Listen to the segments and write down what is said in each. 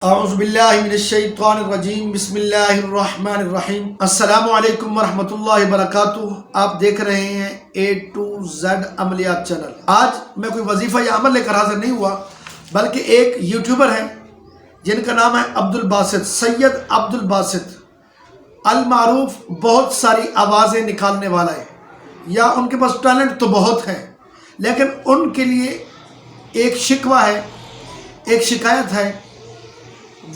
اعوذ باللہ من الشیطان الرجیم بسم اللہ الرحمن الرحیم السلام ورحمۃ اللہ وبرکاتہ۔ آپ دیکھ رہے ہیں A to Z عملیات چینل۔ آج میں کوئی وظیفہ یا عمل لے کر حاضر نہیں ہوا، بلکہ ایک یوٹیوبر ہے جن کا نام ہے عبدل باسط، سید عبدل باسط المعروف، بہت ساری آوازیں نکالنے والا ہے، یا ان کے پاس ٹیلنٹ تو بہت ہے، لیکن ان کے لیے ایک شکوہ ہے، ایک شکایت ہے۔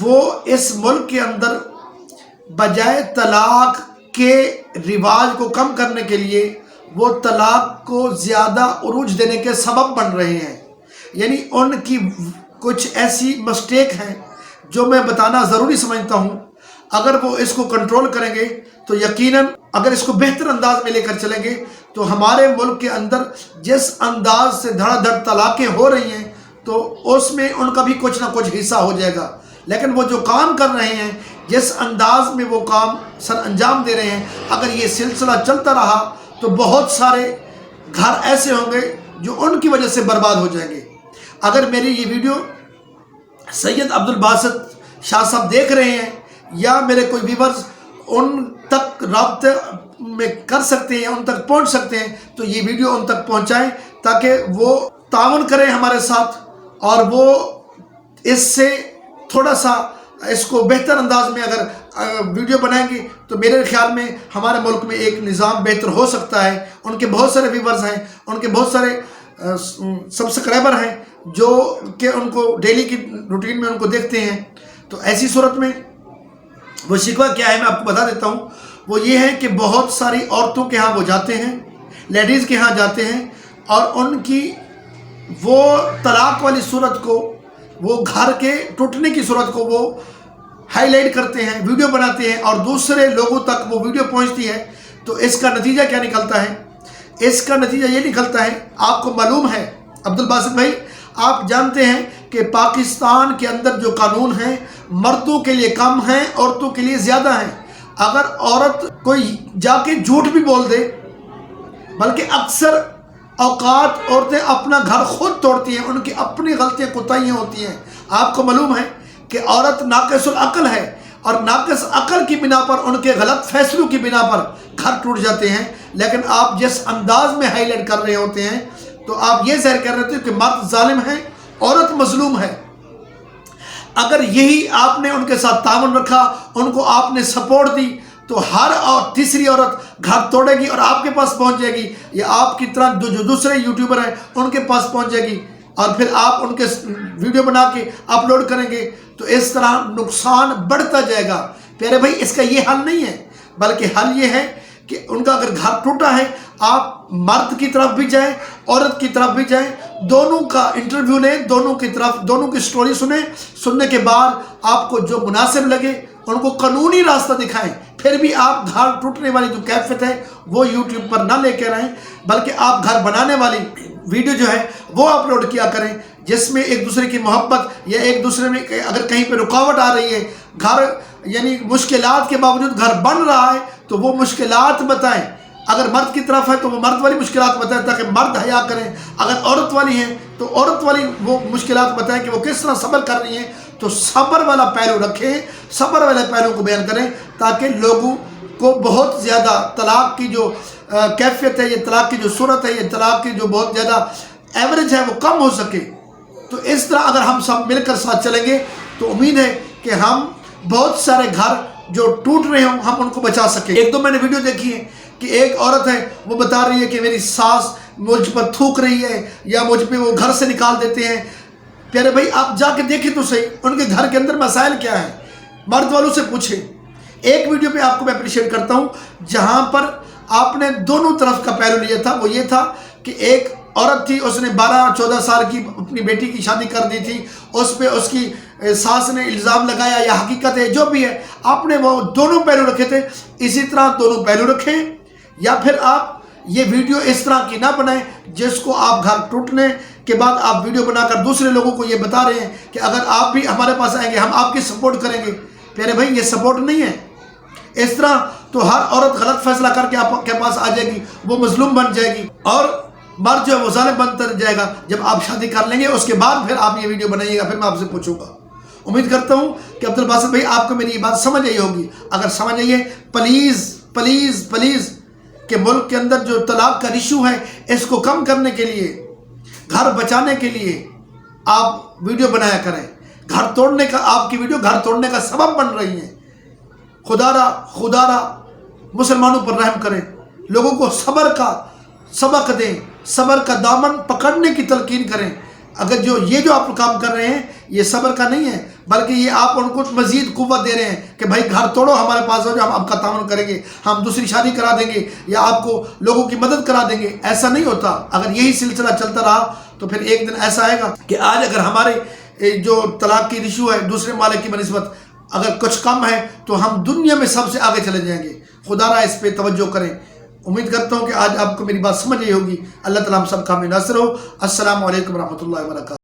وہ اس ملک کے اندر بجائے طلاق کے رواج کو کم کرنے کے لیے وہ طلاق کو زیادہ عروج دینے کے سبب بن رہے ہیں۔ یعنی ان کی کچھ ایسی مسٹیک ہیں جو میں بتانا ضروری سمجھتا ہوں۔ اگر وہ اس کو کنٹرول کریں گے تو یقیناً اگر اس کو بہتر انداز میں لے کر چلیں گے تو ہمارے ملک کے اندر جس انداز سے دھڑا دھڑ طلاقیں ہو رہی ہیں تو اس میں ان کا بھی کچھ نہ کچھ حصہ ہو جائے گا۔ لیکن وہ جو کام کر رہے ہیں، جس انداز میں وہ کام سر انجام دے رہے ہیں، اگر یہ سلسلہ چلتا رہا تو بہت سارے گھر ایسے ہوں گے جو ان کی وجہ سے برباد ہو جائیں گے۔ اگر میری یہ ویڈیو سید عبدل باسط شاہ صاحب دیکھ رہے ہیں یا میرے کوئی ویورز ان تک رابطے میں کر سکتے ہیں، ان تک پہنچ سکتے ہیں، تو یہ ویڈیو ان تک پہنچائیں تاکہ وہ تعاون کریں ہمارے ساتھ، اور وہ اس سے تھوڑا سا اس کو بہتر انداز میں اگر ویڈیو بنائیں گے تو میرے خیال میں ہمارے ملک میں ایک نظام بہتر ہو سکتا ہے۔ ان کے بہت سارے ویورز ہیں، ان کے بہت سارے سبسکرائبر ہیں جو کہ ان کو ڈیلی کی روٹین میں ان کو دیکھتے ہیں۔ تو ایسی صورت میں وہ شکوہ کیا ہے میں آپ کو بتا دیتا ہوں۔ وہ یہ ہے کہ بہت ساری عورتوں کے ہاں وہ جاتے ہیں، لیڈیز کے ہاں جاتے ہیں، اور ان کی وہ طلاق والی صورت کو، وہ گھر کے ٹوٹنے کی صورت کو وہ ہائی لائٹ کرتے ہیں، ویڈیو بناتے ہیں، اور دوسرے لوگوں تک وہ ویڈیو پہنچتی ہے۔ تو اس کا نتیجہ کیا نکلتا ہے؟ اس کا نتیجہ یہ نکلتا ہے، آپ کو معلوم ہے عبدل باسط بھائی، آپ جانتے ہیں کہ پاکستان کے اندر جو قانون ہیں مردوں کے لیے کم ہیں، عورتوں کے لیے زیادہ ہیں۔ اگر عورت کوئی جا کے جھوٹ بھی بول دے، بلکہ اکثر اوقات عورتیں اپنا گھر خود توڑتی ہیں، ان کی اپنی غلطیاں کوتاہیاں ہوتی ہیں۔ آپ کو معلوم ہے کہ عورت ناقص العقل ہے، اور ناقص عقل کی بنا پر، ان کے غلط فیصلوں کی بنا پر گھر ٹوٹ جاتے ہیں۔ لیکن آپ جس انداز میں ہائی لائٹ کر رہے ہوتے ہیں تو آپ یہ ظاہر کر رہے ہوتے ہیں کہ مرد ظالم ہے، عورت مظلوم ہے۔ اگر یہی آپ نے ان کے ساتھ تعاون رکھا، ان کو آپ نے سپورٹ دی، تو ہر تیسری عورت گھر توڑے گی اور آپ کے پاس پہنچ جائے گی، یا آپ کی طرح جو دوسرے یوٹیوبر ہیں ان کے پاس پہنچ جائے گی، اور پھر آپ ان کے ویڈیو بنا کے اپلوڈ کریں گے، تو اس طرح نقصان بڑھتا جائے گا۔ پیارے بھائی، اس کا یہ حل نہیں ہے، بلکہ حل یہ ہے کہ ان کا اگر گھر ٹوٹا ہے، آپ مرد کی طرف بھی جائیں، عورت کی طرف بھی جائیں، دونوں کا انٹرویو لیں، دونوں کی طرف، دونوں کی سٹوری سنیں، سننے کے بعد آپ کو جو مناسب لگے ان کو قانونی راستہ دکھائیں۔ پھر بھی آپ گھر ٹوٹنے والی جو کیفیت ہے وہ یوٹیوب پر نہ لے کے رہیں، بلکہ آپ گھر بنانے والی ویڈیو جو ہے وہ اپلوڈ کیا کریں، جس میں ایک دوسرے کی محبت، یا ایک دوسرے میں اگر کہیں پہ رکاوٹ آ رہی ہے، گھر یعنی مشکلات کے باوجود گھر بن رہا ہے، تو وہ مشکلات بتائیں۔ اگر مرد کی طرف ہے تو وہ مرد والی مشکلات بتائیں تاکہ مرد حیا کریں، اگر عورت والی ہیں تو عورت والی وہ مشکلات بتائیں کہ وہ کس طرح صبر کر رہی ہیں۔ تو صبر والا پہلو رکھیں، صبر والے پہلو کو بیان کریں، تاکہ لوگوں کو بہت زیادہ طلاق کی جو کیفیت ہے، یہ طلاق کی جو صورت ہے، یہ طلاق کی جو بہت زیادہ ایوریج ہے وہ کم ہو سکے۔ تو اس طرح اگر ہم سب مل کر ساتھ چلیں گے تو امید ہے کہ ہم بہت سارے گھر جو ٹوٹ رہے ہوں ہم ان کو بچا سکیں۔ ایک دو میں نے ویڈیو دیکھی ہے کہ ایک عورت ہے، وہ بتا رہی ہے کہ میری ساس مجھ پر تھوک رہی ہے، یا مجھ پہ وہ گھر سے نکال دیتے ہیں۔ پیارے بھائی، آپ جا کے دیکھیں تو صحیح ان کے گھر کے اندر مسائل کیا ہیں، مرد والوں سے پوچھیں۔ ایک ویڈیو پہ آپ کو میں اپریشیٹ کرتا ہوں جہاں پر آپ نے دونوں طرف کا پہلو لیا تھا۔ وہ یہ تھا کہ ایک عورت تھی، اس نے 12-14 سال کی اپنی بیٹی کی شادی کر دی تھی، اس پہ اس کی ساس نے الزام لگایا، یا حقیقت ہے جو بھی ہے، آپ نے وہ دونوں پہلو رکھے تھے۔ اسی طرح دونوں پہلو رکھیں، یا پھر آپ یہ ویڈیو اس طرح کی نہ بنائیں جس کو آپ گھر ٹوٹنے کے بعد آپ ویڈیو بنا کر دوسرے لوگوں کو یہ بتا رہے ہیں کہ اگر آپ بھی ہمارے پاس آئیں گے ہم آپ کی سپورٹ کریں گے۔ پیارے بھائی، یہ سپورٹ نہیں ہے۔ اس طرح تو ہر عورت غلط فیصلہ کر کے آپ کے پاس آ جائے گی، وہ مظلوم بن جائے گی، اور مرد جو ہے وہ ظالم بنتا جائے گا۔ جب آپ شادی کر لیں گے اس کے بعد پھر آپ یہ ویڈیو بنائیے گا، پھر میں آپ سے پوچھوں گا۔ امید کرتا ہوں کہ عبدل باسط بھائی آپ کو میری یہ بات سمجھ آئی ہوگی. اگر سمجھ آئی ہے پلیز پلیز پلیز کہ ملک کے اندر جو طلاق کا ایشو ہے اس کو کم کرنے کے لیے، گھر بچانے کے لیے آپ ویڈیو بنایا کریں. گھر توڑنے کا، آپ کی ویڈیو گھر توڑنے کا سبب بن رہی ہیں. خدا را مسلمانوں پر رحم کریں، لوگوں کو صبر کا سبق دیں، صبر کا دامن پکڑنے کی تلقین کریں. اگر جو آپ کام کر رہے ہیں یہ صبر کا نہیں ہے، بلکہ یہ آپ ان کو مزید قوت دے رہے ہیں کہ بھائی گھر توڑو، ہمارے پاس ہو جاؤ، ہم آپ کا تعاون کریں گے، ہم دوسری شادی کرا دیں گے یا آپ کو لوگوں کی مدد کرا دیں گے. ایسا نہیں ہوتا. اگر یہی سلسلہ چلتا رہا تو پھر ایک دن ایسا آئے گا کہ آج اگر ہمارے جو طلاق کی ایشو ہے دوسرے مالک کی بنسبت اگر کچھ کم ہے تو ہم دنیا میں سب سے آگے چلے جائیں گے. خدا را اس پہ توجہ کریں. امید کرتا ہوں کہ آج آپ کو میری بات سمجھ آئی ہوگی. اللہ تعالیٰ ہم سب کا ناصر ہو. السلام علیکم ورحمۃ اللہ وبرکاتہ.